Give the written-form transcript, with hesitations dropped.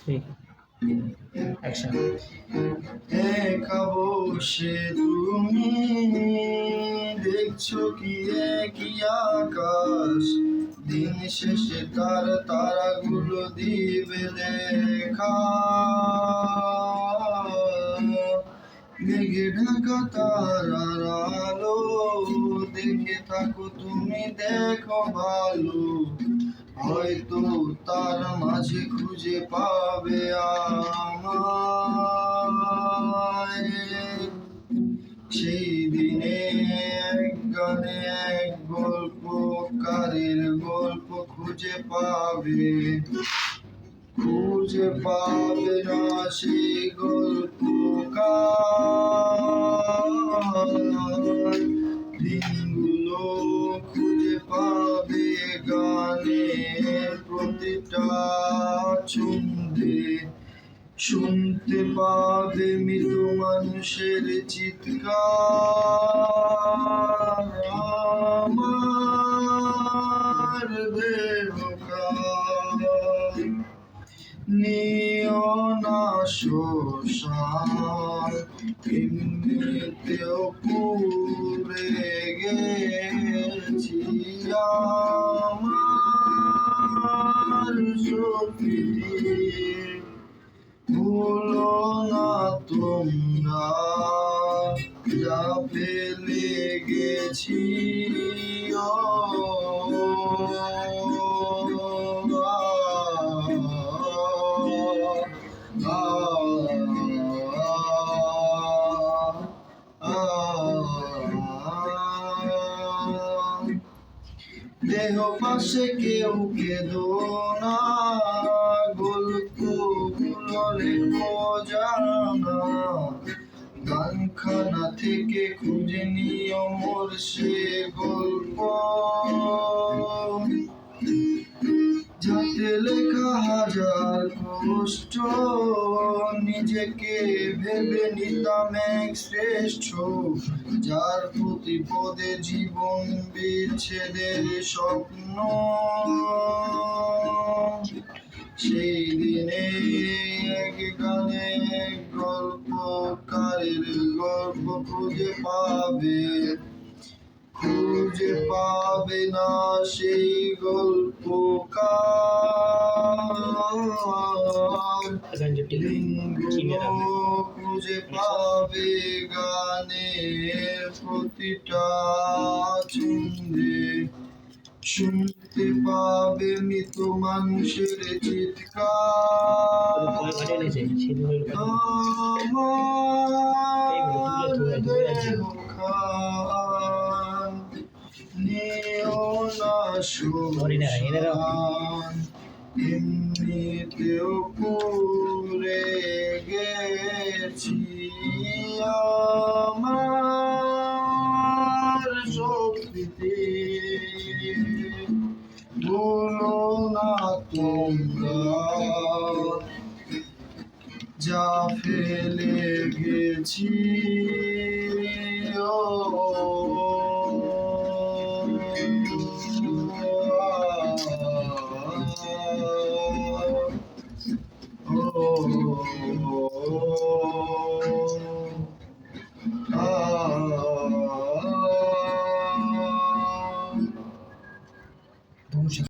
Action. একা বসে তুমি দেখছো কি একই আকাশ, দিন শেষে তার তারাগুলো দিবে দেখা। মেঘে ঢাকা তারার আলো দেখে থাকো তুমি, দেখো ভালো, হয়তো তার মাঝে খুঁজে পাবে আমায়। সেই দিনে এক গানে এক গল্পকারের গল্প খুঁজে পাবে, খুঁজে পাবে না সেই গল্পকার। দিনগুলো খুঁজে পাবে গানের প্রতিটা ছন্দে, শুনতে পাবে মৃত মানুষের চিৎকার। আমার দেহকাল নিও না শ্মশান, এমনিতেও পুড়ে গেছি আমার শক্তি। ভুলো না তোমরা যা ফেলে গেছি, দেহ পাশে কেউ কেঁদো না, গল্পগুলো লেখো জানা, গানখানা থেকে খুঁজে নিও মোর সে গল্প, যাতে লেখা হাজার কষ্ট নিজেকে ভেবে নিতাম এক শ্রেষ্ঠ, যার প্রতি পদে জীবন বিচ্ছেদের স্বপ্ন। সেই দিনে এক গানে এক গল্পকারের গল্প খুঁজে পাবে, খুঁজে পাবে না সেই গল্পকার। দিনগুলো খুঁজে পাবে গানের প্রতিটা ছন্দে, শুনতে পাবে মৃত মানুষের চিৎকার। আমার দেহখান নিও না শ্মশান, এমনিতেও পুড়ে গেছি আমার শক্তিতে। ভুলো না তোমরা যা ফেলে গেছি।